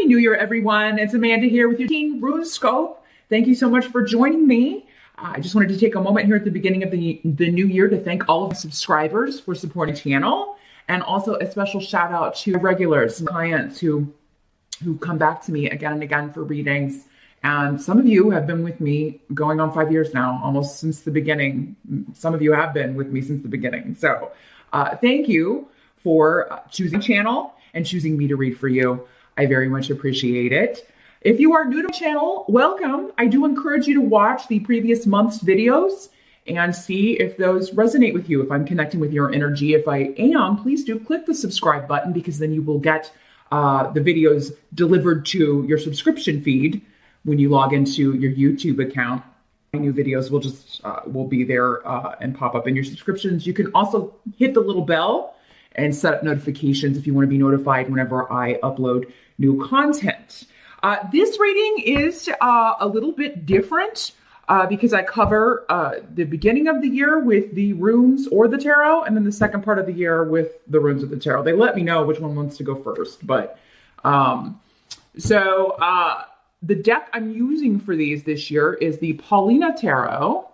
Happy New Year, everyone. It's Amanda here with your Teen RuneScope. Thank you so much for joining me. I just wanted to take a moment here at the beginning of the new year to thank all of the subscribers for supporting the channel, and also a special shout out to regulars and clients who come back to me again and again for readings. And some of you have been with me going on 5 years now, almost since the beginning. Some of you have been with me since the beginning. So thank you for choosing the channel and choosing me to read for you. I very much appreciate it. If you are new to the channel, welcome. I do encourage you to watch the previous month's videos and see if those resonate with you, if I'm connecting with your energy. If I am, please do click the subscribe button, because then you will get the videos delivered to your subscription feed when you log into your YouTube account. My new videos will just will be there and pop up in your subscriptions. You can also hit the little bell and set up notifications if you want to be notified whenever I upload new content. This reading is a little bit different because I cover the beginning of the year with the runes or the tarot, and then the second part of the year with the runes of the tarot. They let me know which one wants to go first, but the deck I'm using for these this year is the Paulina Tarot.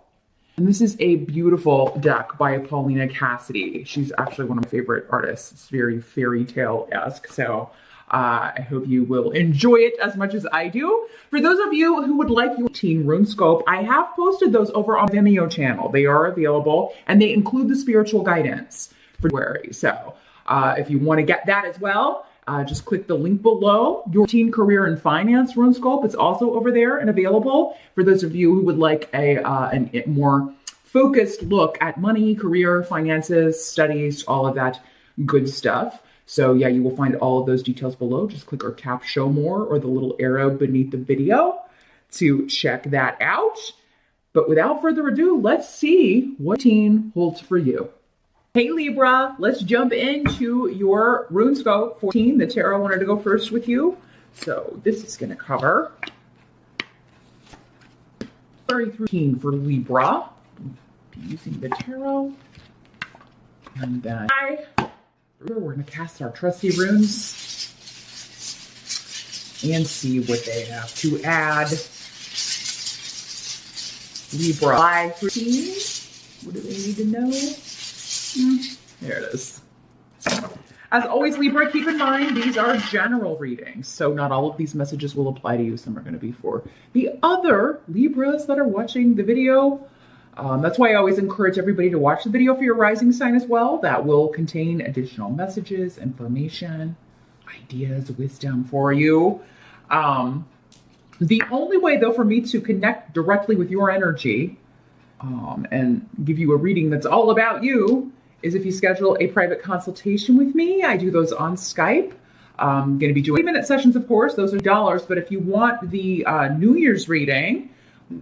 And this is a beautiful deck by Paulina Cassidy. She's actually one of my favorite artists. It's very fairy tale-esque. So I hope you will enjoy it as much as I do. For those of you who would like your Teen RuneScope, I have posted those over on the Vimeo channel. They are available, and they include the spiritual guidance for February. So if you want to get that as well, just click the link below. Your Teen Career and Finance RuneScope, it's also over there and available for those of you who would like a more focused look at money, career, finances, studies, all of that good stuff. So yeah, you will find all of those details below. Just click or tap show more or the little arrow beneath the video to check that out. But without further ado, let's see what Teen holds for you. Hey Libra, let's jump into your RuneScope 14. The tarot wanted to go first with you. So this is going to cover 33 for Libra. Be using the tarot. And then we're going to cast our trusty runes and see what they have to add. Libra by 13. What do they need to know? There it is. As always, Libra, keep in mind, these are general readings, so not all of these messages will apply to you. Some are going to be for the other Libras that are watching the video. That's why I always encourage everybody to watch the video for your rising sign as well. That will contain additional messages, information, ideas, wisdom for you. The only way, though, for me to connect directly with your energy and give you a reading that's all about you is if you schedule a private consultation with me. I do those on Skype. I'm going to be doing 20-minute sessions, of course. Those are $. But if you want the New Year's reading,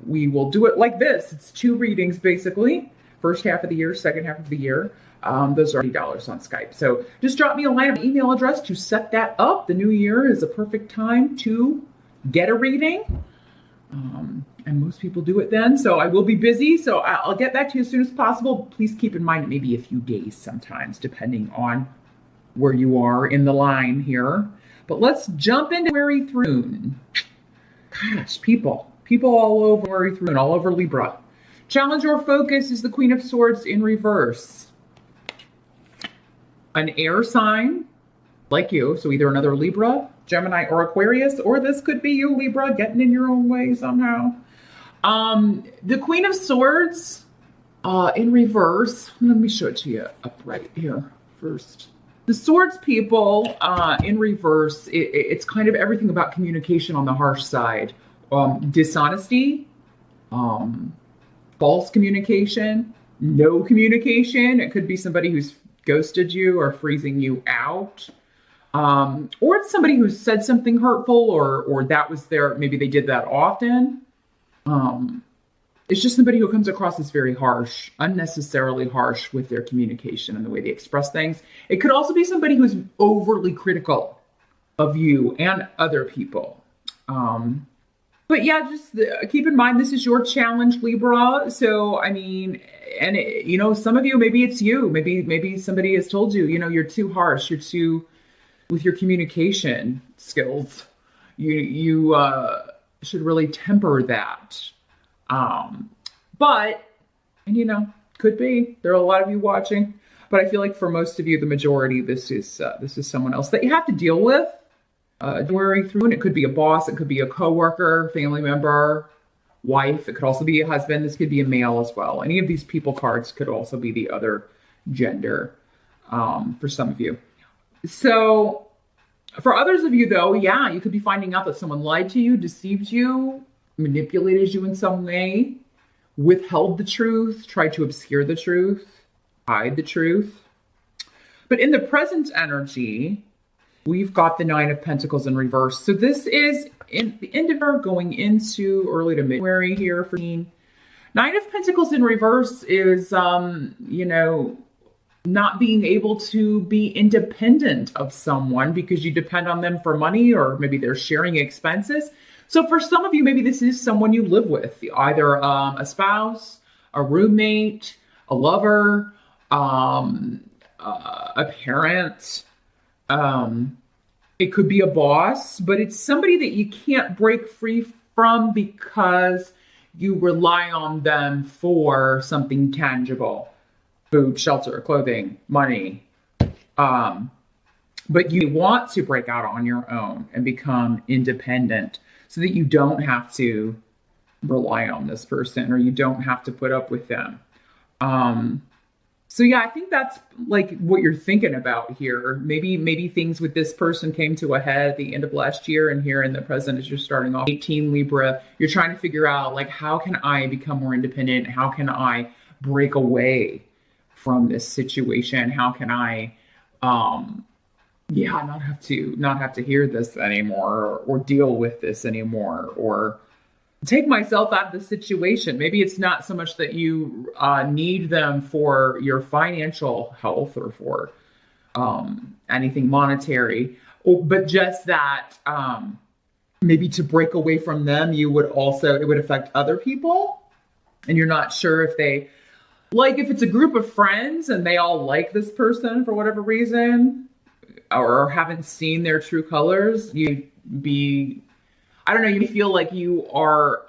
we will do it like this. It's 2 readings, basically. First half of the year, second half of the year. Those are $80 on Skype. So just drop me a line of email address to set that up. The new year is a perfect time to get a reading. And most people do it then. So I will be busy. So I'll get back to you as soon as possible. Please keep in mind it may be a few days sometimes, depending on where you are in the line here. But let's jump into February through. Gosh, people all over February through, all over Libra. Challenge or focus is the Queen of Swords in reverse. An air sign, like you, so either another Libra, Gemini, or Aquarius, or this could be you, Libra, getting in your own way somehow. The Queen of Swords in reverse. Let me show it to you up right here first. The Swords people in reverse, it's kind of everything about communication on the harsh side. Dishonesty, false communication, no communication. It could be somebody who's ghosted you or freezing you out. Or it's somebody who said something hurtful or that was maybe they did that often. It's just somebody who comes across as very harsh, unnecessarily harsh with their communication and the way they express things. It could also be somebody who's overly critical of you and other people. But yeah, just keep in mind, this is your challenge, Libra. So, I mean, and some of you, maybe it's you, maybe somebody has told you, you're too harsh, you're too, with your communication skills. you should really temper that. But, and you know, could be, there are a lot of you watching, but I feel like for most of you, the majority, this is someone else that you have to deal with, worry through, and it could be a boss, it could be a coworker, family member, wife, it could also be a husband, this could be a male as well. Any of these people cards could also be the other gender, for some of you. So for others of you though, yeah, you could be finding out that someone lied to you, deceived you, manipulated you in some way, withheld the truth, tried to obscure the truth, hide the truth. But in the present energy, we've got the Nine of Pentacles in reverse. So this is in the end of our going into early to mid-February here for me. Nine of Pentacles in reverse is, you know, not being able to be independent of someone because you depend on them for money, or maybe they're sharing expenses. So for some of you, maybe this is someone you live with, either a spouse, a roommate, a lover, a parent. It could be a boss, but it's somebody that you can't break free from because you rely on them for something tangible. Food, shelter, clothing, money. But you want to break out on your own and become independent so that you don't have to rely on this person, or you don't have to put up with them. So yeah, I think that's like what you're thinking about here. Maybe things with this person came to a head at the end of last year, and here in the present as you're starting off 18 Libra, you're trying to figure out like, how can I become more independent? How can I break away from this situation? How can I, not have to hear this anymore, or deal with this anymore, or take myself out of the situation. Maybe it's not so much that you need them for your financial health or for anything monetary, but just that maybe to break away from them, it would affect other people, and you're not sure if they, like if it's a group of friends and they all like this person for whatever reason, or haven't seen their true colors, you feel like you are,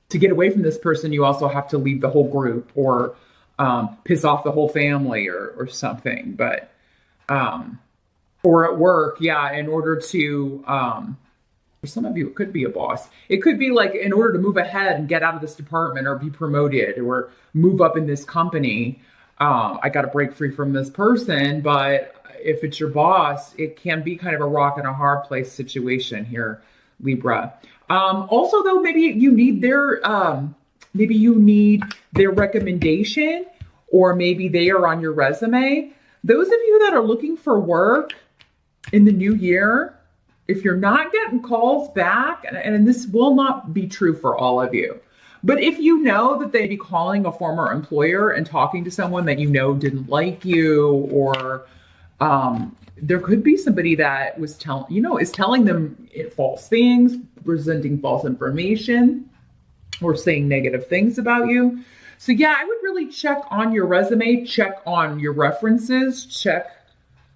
to get away from this person, you also have to leave the whole group, or piss off the whole family, or something. But, or at work, yeah, in order to, for some of you, it could be a boss. It could be like, in order to move ahead and get out of this department, or be promoted, or move up in this company, I got to break free from this person. But if it's your boss, it can be kind of a rock and a hard place situation here, Libra. Also though, maybe you need their recommendation, or maybe they are on your resume. Those of you that are looking for work in the new year, if you're not getting calls back, and this will not be true for all of you, but if you know that they'd be calling a former employer and talking to someone that you know didn't like you, or there could be somebody that is telling them false things, presenting false information, or saying negative things about you. So yeah, I would really check on your resume, check on your references, check,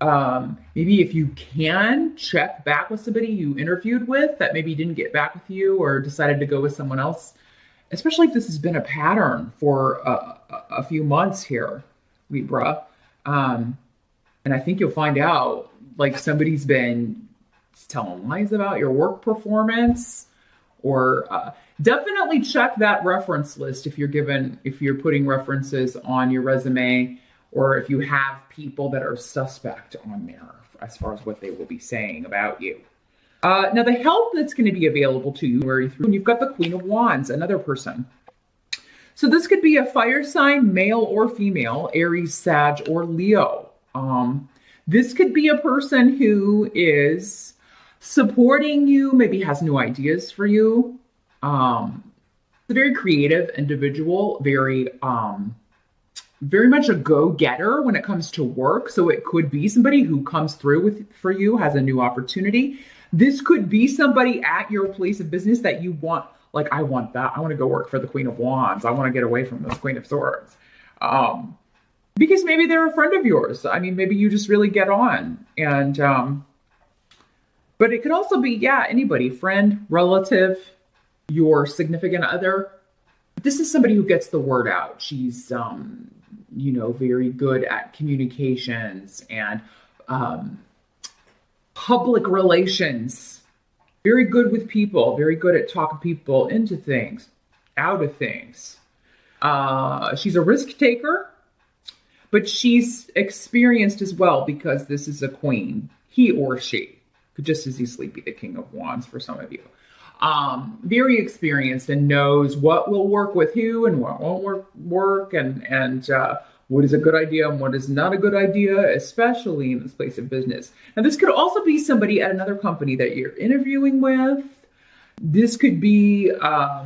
maybe if you can, check back with somebody you interviewed with that maybe didn't get back with you, or decided to go with someone else, especially if this has been a pattern for a few months here, Libra. And I think you'll find out, like, somebody's been telling lies about your work performance, or definitely check that reference list if you're putting references on your resume, or if you have people that are suspect on there as far as what they will be saying about you. Now, the help that's going to be available to you, and you've got the Queen of Wands, another person. So this could be a fire sign, male or female, Aries, Sag, or Leo. This could be a person who is supporting you, maybe has new ideas for you. A very creative individual, very much a go-getter when it comes to work. So it could be somebody who comes through for you, has a new opportunity. This could be somebody at your place of business that you want, like, I want that. I want to go work for the Queen of Wands. I want to get away from this Queen of Swords. Because maybe they're a friend of yours. I mean, maybe you just really get on. And But it could also be, yeah, anybody, friend, relative, your significant other. This is somebody who gets the word out. She's, very good at communications and public relations. Very good with people. Very good at talking people into things, out of things. She's a risk taker, but she's experienced as well because this is a queen. He or she could just as easily be the King of Wands for some of you. Very experienced and knows what will work with who and what won't work and what is a good idea and what is not a good idea, especially in this place of business. Now, this could also be somebody at another company that you're interviewing with. This could be a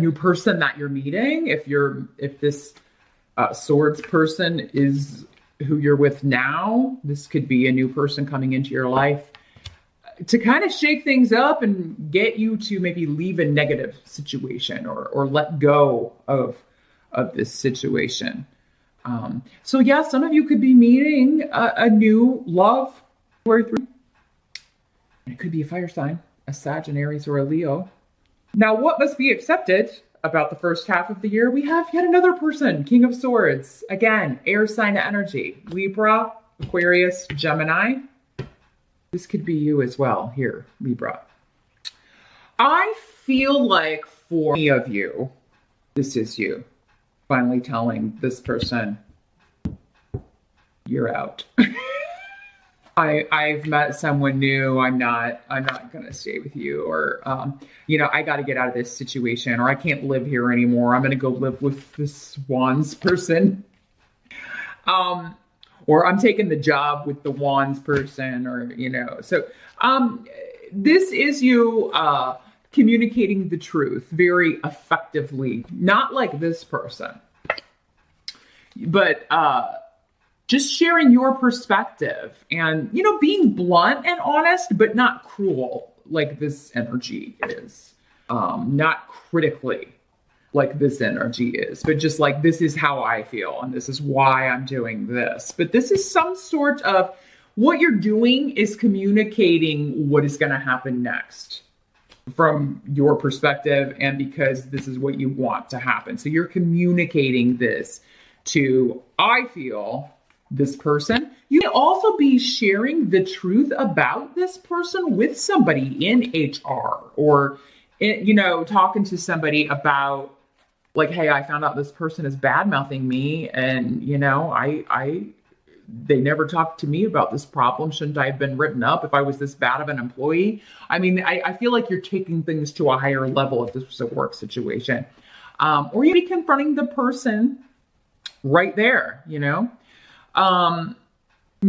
new person that you're meeting. If this swords person is who you're with now, this could be a new person coming into your life to kind of shake things up and get you to maybe leave a negative situation or let go of this situation. So yeah, some of you could be meeting a new love. It could be a fire sign, a Sagittarius or a Leo. Now, what must be accepted about the first half of the year? We have yet another person, King of Swords. Again, air sign energy. Libra, Aquarius, Gemini. This could be you as well here, Libra. I feel like for many of you, this is you finally telling this person, you're out. I've met someone new. I'm not going to stay with you, or, I got to get out of this situation, or I can't live here anymore. I'm going to go live with this Wands person. Or I'm taking the job with the Wands person, or, so, this is you, communicating the truth very effectively, not like this person, but, just sharing your perspective and, being blunt and honest, but not cruel like this energy is, not critically like this energy is, but just like, this is how I feel and this is why I'm doing this. But this is some sort of, what you're doing is communicating what is going to happen next from your perspective, and because this is what you want to happen. So you're communicating this to, I feel, this person. You can also be sharing the truth about this person with somebody in HR, or, talking to somebody about, like, hey, I found out this person is bad mouthing me, and they never talked to me about this problem. Shouldn't I have been written up if I was this bad of an employee? I mean, I feel like you're taking things to a higher level if this was a work situation, or you'd be confronting the person right there. Now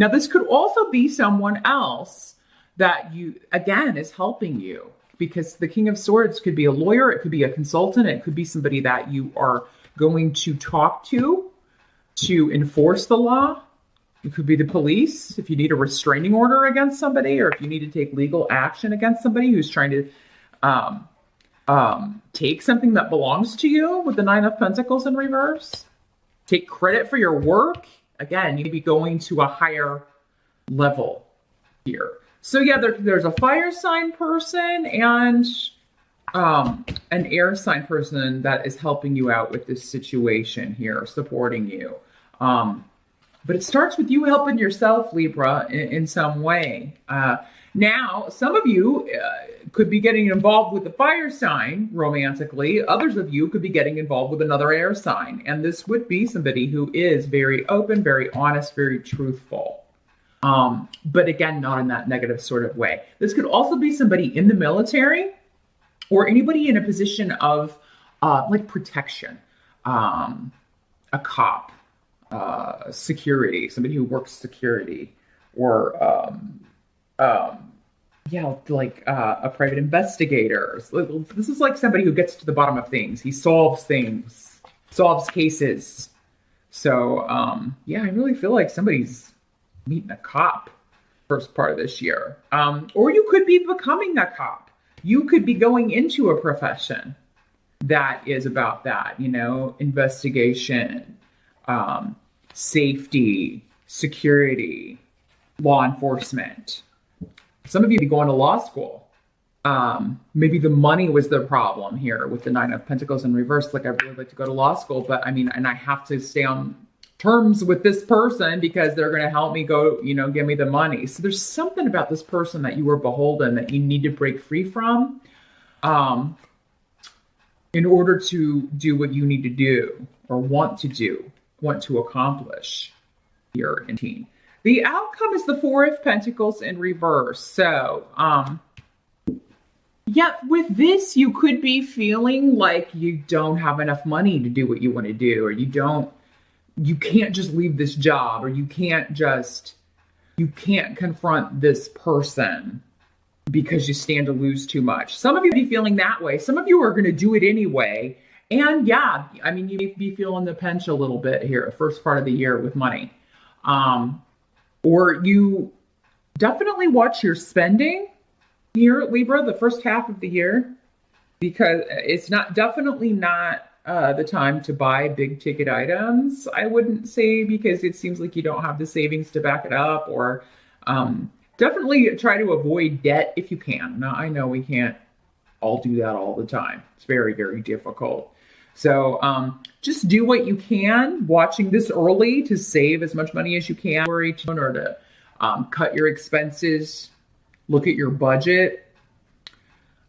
this could also be someone else that is helping you. Because the King of Swords could be a lawyer, it could be a consultant, it could be somebody that you are going to talk to enforce the law. It could be the police if you need a restraining order against somebody, or if you need to take legal action against somebody who's trying to take something that belongs to you with the Nine of Pentacles in reverse. Take credit for your work. Again, you need to be going to a higher level here. So yeah, there's a fire sign person and an air sign person that is helping you out with this situation here, supporting you. But it starts with you helping yourself, Libra, in some way. Now, some of you could be getting involved with the fire sign romantically. Others of you could be getting involved with another air sign. And this would be somebody who is very open, very honest, very truthful. But again, not in that negative sort of way. This could also be somebody in the military or anybody in a position of like protection, a cop, security, somebody who works security, or like a private investigator. This is like somebody who gets to the bottom of things. He solves things, solves cases. So I really feel like somebody's meeting a cop first part of this year. Or you could be becoming a cop. You could be going into a profession that is about that, investigation, safety, security, law enforcement. Some of you be going to law school. Maybe the money was the problem here with the Nine of Pentacles in reverse. Like, I really like to go to law school, but I mean, and I have to stay on terms with this person because they're going to help me go, give me the money. So there's something about this person that you were beholden that you need to break free from in order to do what you need to do or want to accomplish here in teen. The outcome is the Four of Pentacles in reverse. So, yeah, with this, you could be feeling like you don't have enough money to do what you want to do, or you can't just leave this job, or you can't confront this person because you stand to lose too much. Some of you be feeling that way. Some of you are going to do it anyway. And yeah, I mean, you may be feeling the pinch a little bit here, first part of the year with money. Or you definitely watch your spending here, Libra, the first half of the year, because it's definitely not the time to buy big ticket items, I wouldn't say, because it seems like you don't have the savings to back it up, or definitely try to avoid debt if you can. Now, I know we can't all do that all the time. It's very, very difficult. So just do what you can, watching this early to save as much money as you can, or to cut your expenses, look at your budget,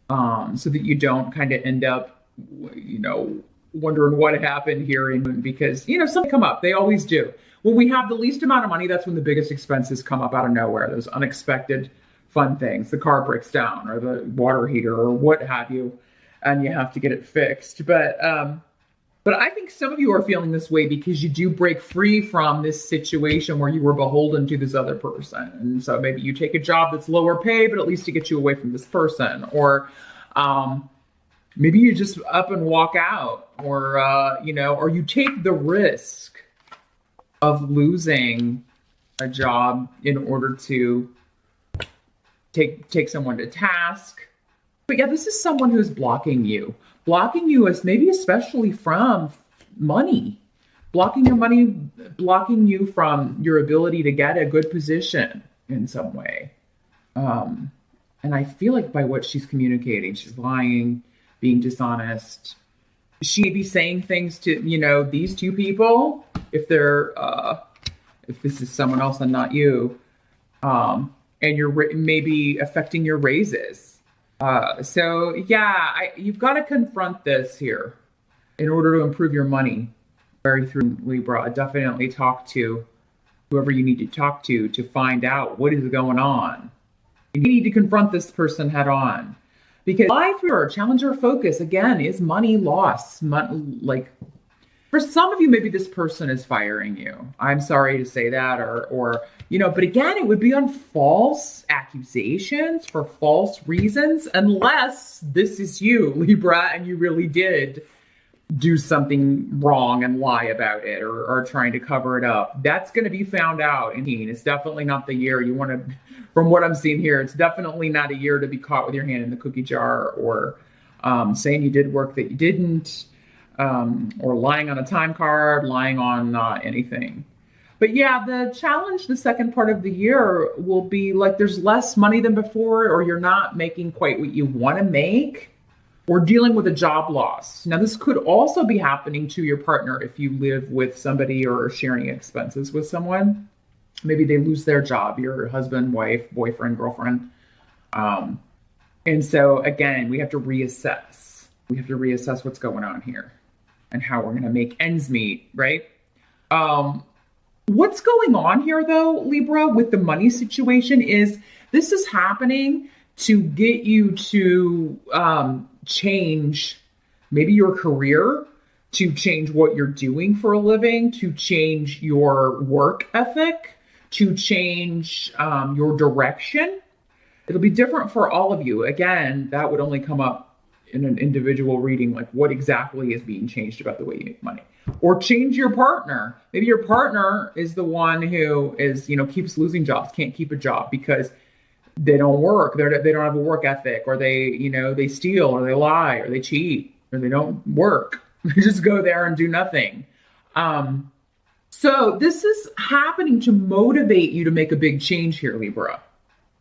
so that you don't kind of end up, wondering what happened here. Because, something come up. They always do. When we have the least amount of money, that's when the biggest expenses come up out of nowhere. Those unexpected fun things. The car breaks down, or the water heater, or what have you, and you have to get it fixed. But I think some of you are feeling this way because you do break free from this situation where you were beholden to this other person. And so maybe you take a job that's lower pay, but at least to get you away from this person. Or maybe you just up and walk out, or, or you take the risk of losing a job in order to take someone to task. But yeah, this is someone who's blocking you as maybe especially from money, blocking you from your ability to get a good position in some way. And I feel like by what she's communicating, she's lying, being dishonest. She may be saying things to, these two people, if they're, if this is someone else and not you, and you're maybe affecting your raises. So yeah, you've got to confront this here in order to improve your money. Very through Libra, definitely talk to whoever you need to talk to find out what is going on. You need to confront this person head on, because life or challenger focus again is money loss. Like for some of you, maybe this person is firing you. I'm sorry to say that, or but again, it would be on false accusations for false reasons, unless this is you, Libra, and you really did do something wrong and lie about it, or are trying to cover it up. That's going to be found out. It's definitely not the year you want to, from what I'm seeing here, it's definitely not a year to be caught with your hand in the cookie jar, or saying you did work that you didn't, or lying on a time card, lying on anything. But yeah, the challenge the second part of the year will be like there's less money than before, or you're not making quite what you want to make, or dealing with a job loss. Now, this could also be happening to your partner if you live with somebody or are sharing expenses with someone. Maybe they lose their job, your husband, wife, boyfriend, girlfriend. And so again, we have to reassess. We have to reassess what's going on here and how we're going to make ends meet, right? What's going on here, though, Libra, with the money situation is this is happening to get you to change maybe your career, to change what you're doing for a living, to change your work ethic, to change your direction. It'll be different for all of you. Again, that would only come up in an individual reading, like what exactly is being changed about the way you make money. Or change your partner. Maybe your partner is the one who is, keeps losing jobs, can't keep a job because they don't work. They don't have a work ethic, or they steal, or they lie, or they cheat, or they don't work. They just go there and do nothing. So this is happening to motivate you to make a big change here, Libra.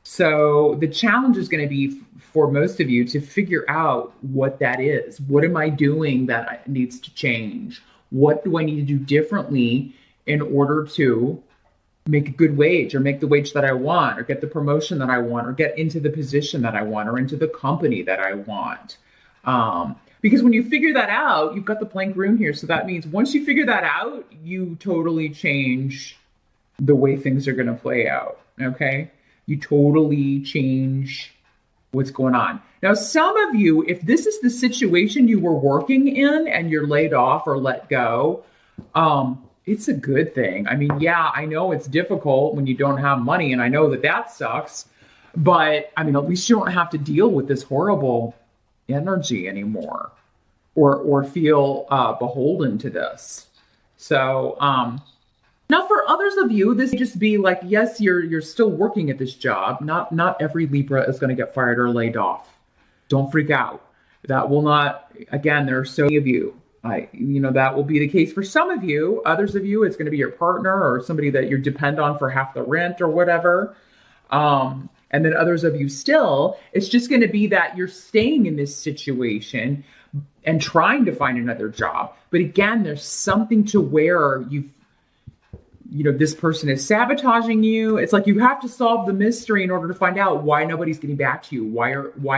So the challenge is going to be for most of you to figure out what that is. What am I doing that needs to change? What do I need to do differently in order to make a good wage, or make the wage that I want, or get the promotion that I want, or get into the position that I want, or into the company that I want? Because when you figure that out, you've got the blank rune here. So that means once you figure that out, you totally change the way things are going to play out. Okay. You totally change what's going on. Now, some of you, if this is the situation you were working in and you're laid off or let go, it's a good thing. I mean, yeah, I know it's difficult when you don't have money, and I know that that sucks, but I mean, at least you don't have to deal with this horrible energy anymore, or feel beholden to this. So, now for others of you, this may just be like, yes, you're still working at this job. Not every Libra is going to get fired or laid off. Don't freak out. That will not, again, there are so many of you. That will be the case for some of you. Others of you, it's going to be your partner or somebody that you depend on for half the rent or whatever. And then others of you still, it's just going to be that you're staying in this situation and trying to find another job. But again, there's something to where this person is sabotaging you. It's like you have to solve the mystery in order to find out why nobody's getting back to you. Why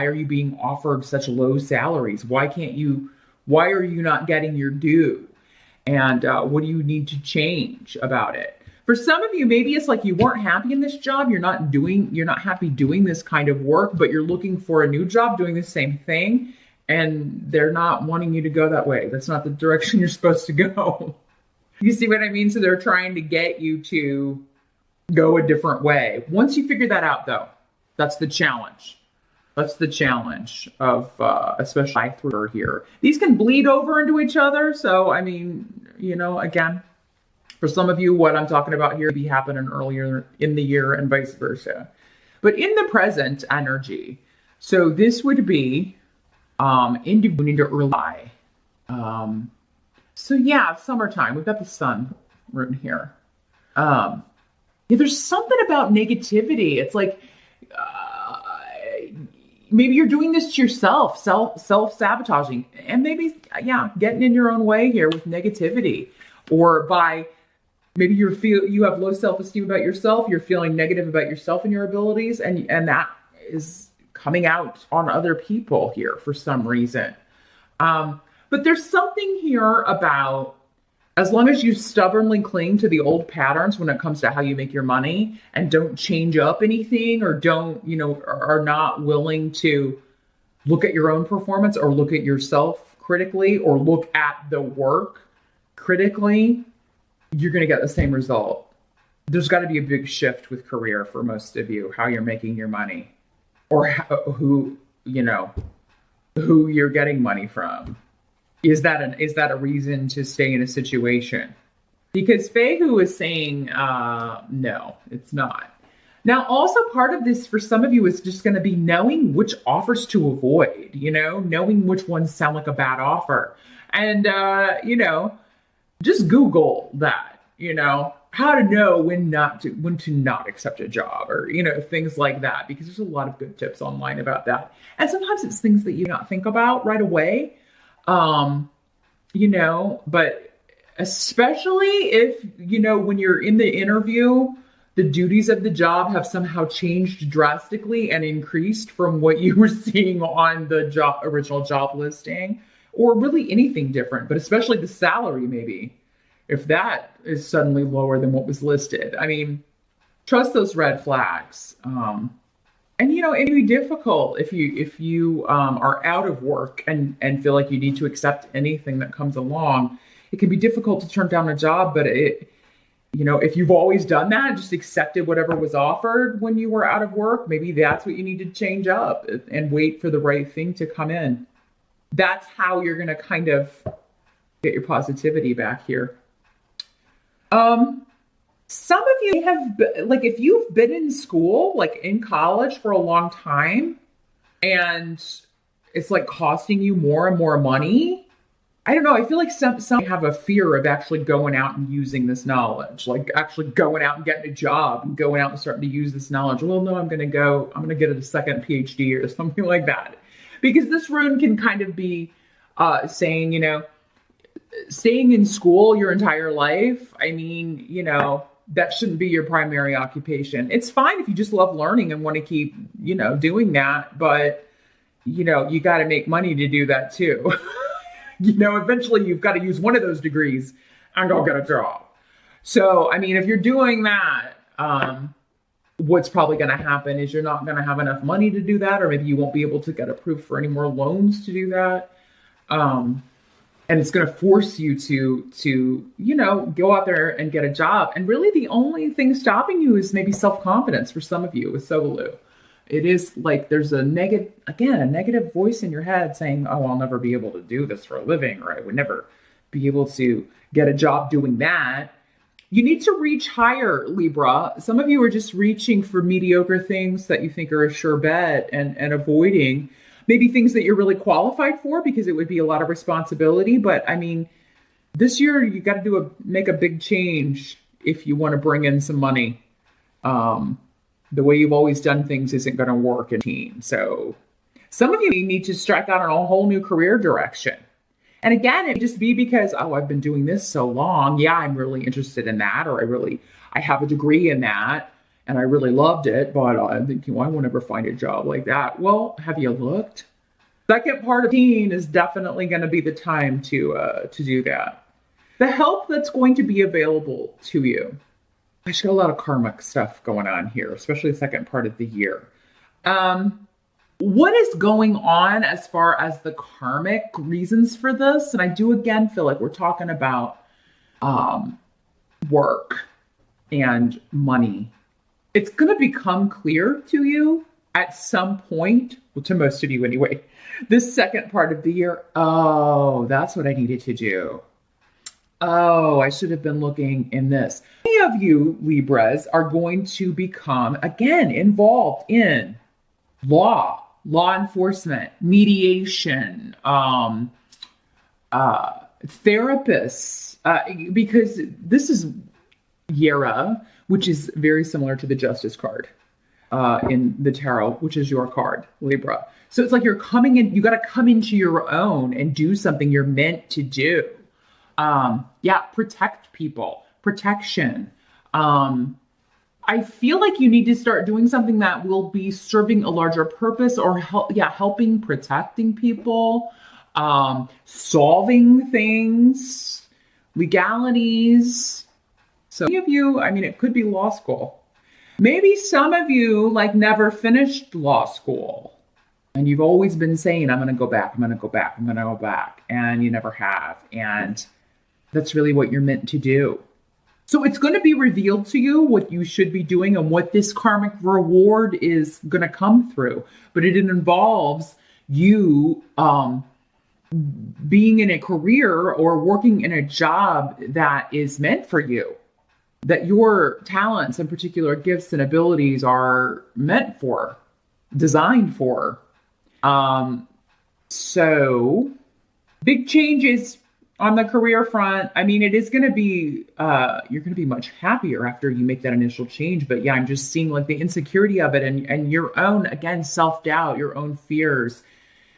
are you being offered such low salaries? Why are you not getting your due? And what do you need to change about it? For some of you, maybe it's like you weren't happy in this job. You're not happy doing this kind of work, but you're looking for a new job doing the same thing. And they're not wanting you to go that way. That's not the direction you're supposed to go. You see what I mean? So they're trying to get you to go a different way. Once you figure that out, though, that's the challenge. That's the challenge of, especially through here. These can bleed over into each other. So, I mean, again, for some of you, what I'm talking about here be happening earlier in the year and vice versa. But in the present energy, so this would be into early. So yeah, summertime. We've got the sun rune here. There's something about negativity. It's like maybe you're doing this to yourself, self-sabotaging, and maybe getting in your own way here with negativity, or by maybe you have low self-esteem about yourself. You're feeling negative about yourself and your abilities, and that is coming out on other people here for some reason. But there's something here about, as long as you stubbornly cling to the old patterns when it comes to how you make your money and don't change up anything, or are not willing to look at your own performance or look at yourself critically or look at the work critically, you're going to get the same result. There's got to be a big shift with career for most of you, how you're making your money, or who you're getting money from. Is that a reason to stay in a situation? Because Feihu is saying, no, it's not. Now, also part of this for some of you is just going to be knowing which offers to avoid, knowing which ones sound like a bad offer. And, just Google that, how to know when to not accept a job, or, things like that, because there's a lot of good tips online about that. And sometimes it's things that you not think about right away. But especially if, when you're in the interview, the duties of the job have somehow changed drastically and increased from what you were seeing on the original job listing, or really anything different, but especially the salary, maybe if that is suddenly lower than what was listed. I mean, trust those red flags. And it can be difficult if you are out of work and feel like you need to accept anything that comes along. It can be difficult to turn down a job, but if you've always done that, just accepted whatever was offered when you were out of work, maybe that's what you need to change up and wait for the right thing to come in. That's how you're going to kind of get your positivity back here. Some of you have, if you've been in school, like in college for a long time, and it's like costing you more and more money, I don't know. I feel like some have a fear of actually going out and using this knowledge, like actually going out and getting a job and going out and starting to use this knowledge. Well, no, I'm going to get a second PhD or something like that. Because this rune can kind of be saying, you know, staying in school your entire life. I mean, you know, that shouldn't be your primary occupation. It's fine if you just love learning and want to keep, you know, doing that. But, you know, you got to make money to do that too. You know, eventually you've got to use one of those degrees and go get a job. So, I mean, if you're doing that, what's probably going to happen is you're not going to have enough money to do that, or maybe you won't be able to get approved for any more loans to do that. And it's going to force you to, you know, go out there and get a job. And really the only thing stopping you is maybe self-confidence for some of you with Solu. It is like there's a negative voice in your head saying, oh, I'll never be able to do this for a living, or I would never be able to get a job doing that. You need to reach higher, Libra. Some of you are just reaching for mediocre things that you think are a sure bet and avoiding maybe things that you're really qualified for because it would be a lot of responsibility. But I mean, this year you got to make a big change if you want to bring in some money. The way you've always done things isn't going to work in a team. So some of you need to strike out on a whole new career direction. And again, it would just be because, oh, I've been doing this so long. Yeah, I'm really interested in that. Or I have a degree in that and I really loved it, but I'm thinking, well, I won't ever find a job like that. Well, have you looked? Second part of teen is definitely going to be the time to do that. The help that's going to be available to you. I got a lot of karmic stuff going on here, especially the second part of the year. What is going on as far as the karmic reasons for this? And I do again feel like we're talking about work and money. It's going to become clear to you at some point, well, to most of you anyway, this second part of the year. Oh, that's what I needed to do. Oh, I should have been looking in this. Many of you Libras are going to become, again, involved in law enforcement, mediation, therapists, because this is Yera, which is very similar to the Justice card in the tarot, which is your card, Libra. So it's like you're coming in, you got to come into your own and do something you're meant to do. Protect people, protection. I feel like you need to start doing something that will be serving a larger purpose or helping, protecting people, solving things, legalities. So many of you, I mean, it could be law school. Maybe some of you like never finished law school and you've always been saying, I'm going to go back, I'm going to go back, I'm going to go back. And you never have. And that's really what you're meant to do. So it's going to be revealed to you what you should be doing and what this karmic reward is going to come through. But it involves you being in a career or working in a job that is meant for you, that your talents and particular gifts and abilities are meant for, designed for. So big changes on the career front. I mean, it is going to be, you're going to be much happier after you make that initial change. But yeah, I'm just seeing like the insecurity of it and your own, again, self-doubt, your own fears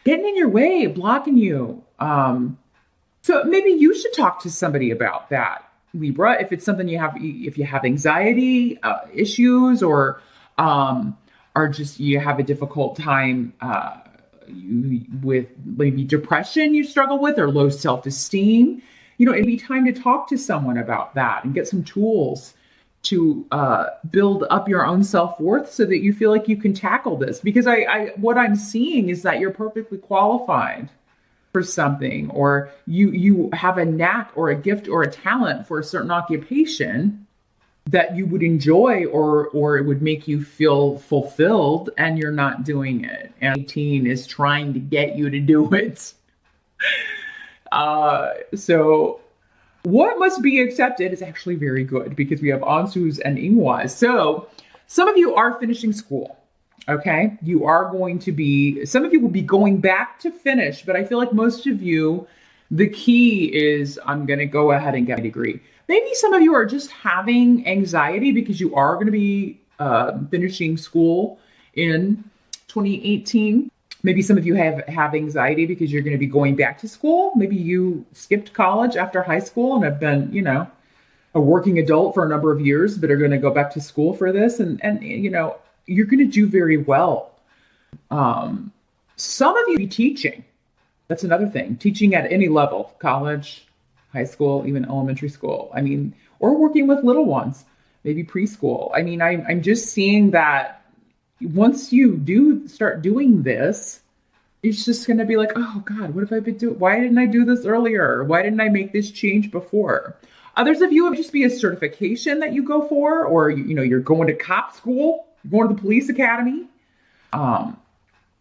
getting in your way, blocking you. So maybe you should talk to somebody about that, Libra, if it's something if you have anxiety issues or just you have a difficult time with maybe depression you struggle with or low self-esteem, it'd be time to talk to someone about that and get some tools to build up your own self-worth so that you feel like you can tackle this. Because what I'm seeing is that you're perfectly qualified for something, or you have a knack or a gift or a talent for a certain occupation that you would enjoy or it would make you feel fulfilled, and you're not doing it. And 18 is trying to get you to do it. So what must be accepted is actually very good because we have Ansus and Ingwas. So some of you are finishing school. Okay. Some of you will be going back to finish, but I feel like most of you The key is I'm going to go ahead and get my degree. Maybe some of you are just having anxiety because you are going to be finishing school in 2018. Maybe some of you have anxiety because you're going to be going back to school. Maybe you skipped college after high school and have been, a working adult for a number of years, but are going to go back to school for this. And you're going to do very well. Some of you be teaching. That's another thing. Teaching at any level, college, high school, even elementary school. Or working with little ones, maybe preschool. I'm just seeing that once you do start doing this, it's just going to be like, oh God, what have I been doing? Why didn't I do this earlier? Why didn't I make this change before? Others of you, it would just be a certification that you go for, or, you're going to cop school, you're going to the police academy.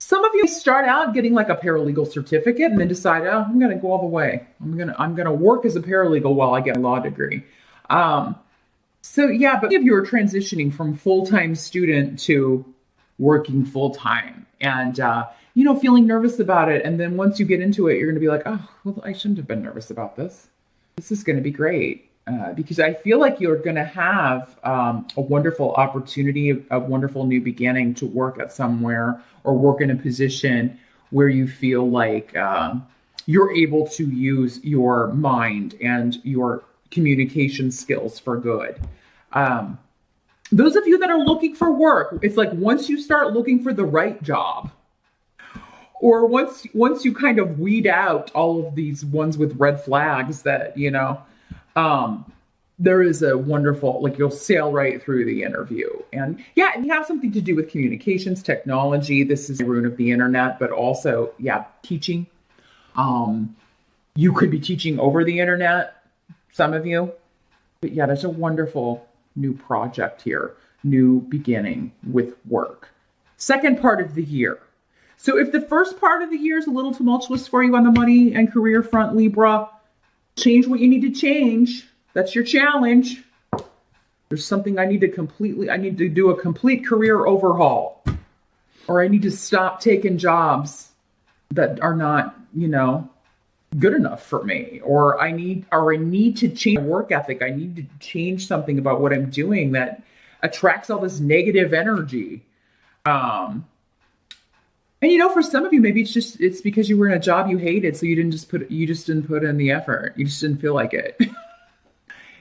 Some of you start out getting like a paralegal certificate and then decide, oh, I'm going to go all the way. I'm going to work as a paralegal while I get a law degree. But many of you are transitioning from full-time student to working full-time and, feeling nervous about it. And then once you get into it, you're going to be like, oh, well, I shouldn't have been nervous about this. This is going to be great. Because I feel like you're going to have a wonderful opportunity, a wonderful new beginning to work at somewhere or work in a position where you feel like you're able to use your mind and your communication skills for good. Those of you that are looking for work, it's like once you start looking for the right job, or once you kind of weed out all of these ones with red flags that, there is a wonderful, you'll sail right through the interview. And and you have something to do with communications, technology. This is the ruin of the internet, but also, teaching. You could be teaching over the internet, some of you. But there's a wonderful new project here, new beginning with work. Second part of the year. So if the first part of the year is a little tumultuous for you on the money and career front, Libra, change what you need to change. That's your challenge. There's something I need to do a complete career overhaul. Or I need to stop taking jobs that are not, good enough for me. Or I need to change my work ethic. I need to change something about what I'm doing that attracts all this negative energy. And for some of you, maybe it's because you were in a job you hated, so you just didn't put in the effort. You just didn't feel like it.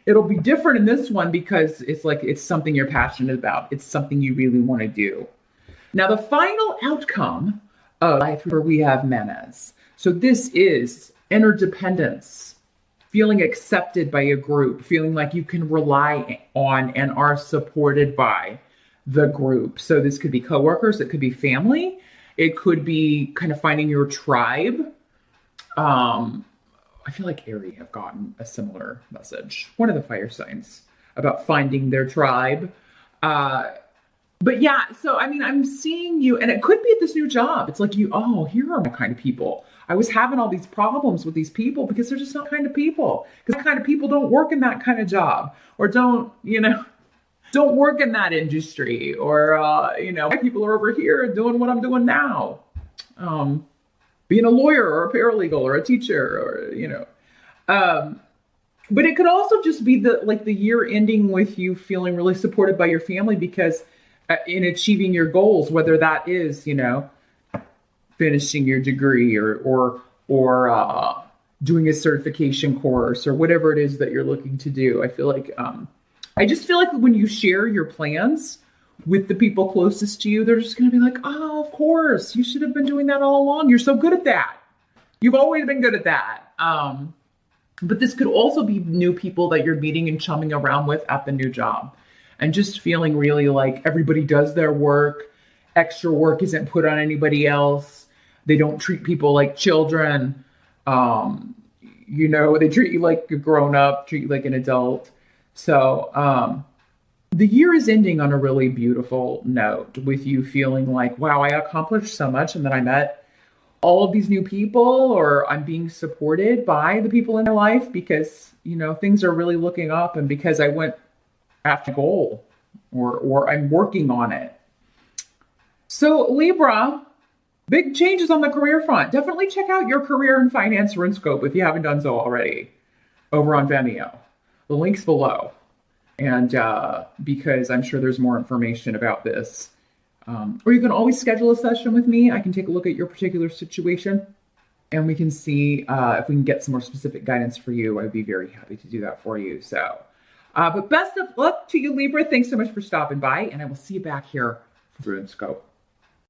It'll be different in this one because it's something you're passionate about. It's something you really want to do. Now, the final outcome of life where we have Menes. So this is interdependence, feeling accepted by a group, feeling like you can rely on and are supported by the group. So this could be coworkers, it could be family. It could be kind of finding your tribe. I feel like Aries have gotten a similar message. One of the fire signs about finding their tribe. So I'm seeing you, and it could be at this new job. It's like here are my kind of people. I was having all these problems with these people because they're just not kind of people. Because that kind of people don't work in that kind of job, or don't work in that industry, or, people are over here doing what I'm doing now. Being a lawyer or a paralegal or a teacher or, but it could also just be the year ending with you feeling really supported by your family because in achieving your goals, whether that is, finishing your degree or doing a certification course or whatever it is that you're looking to do. I just feel like when you share your plans with the people closest to you, they're just going to be like, oh, of course, you should have been doing that all along. You're so good at that. You've always been good at that. But this could also be new people that you're meeting and chumming around with at the new job and just feeling really like everybody does their work. Extra work isn't put on anybody else. They don't treat people like children. They treat you like a grown up, treat you like an adult. So, the year is ending on a really beautiful note with you feeling like, wow, I accomplished so much and then I met all of these new people, or I'm being supported by the people in my life because, things are really looking up and because I went after a goal or I'm working on it. So Libra, Big changes on the career front. Definitely check out your career and finance RuneScope if you haven't done so already over on Vimeo. The link's below. And because I'm sure there's more information about this. Or you can always schedule a session with me. I can take a look at your particular situation and we can see if we can get some more specific guidance for you. I'd be very happy to do that for you. So, but best of luck to you, Libra. Thanks so much for stopping by, and I will see you back here for RuneScope.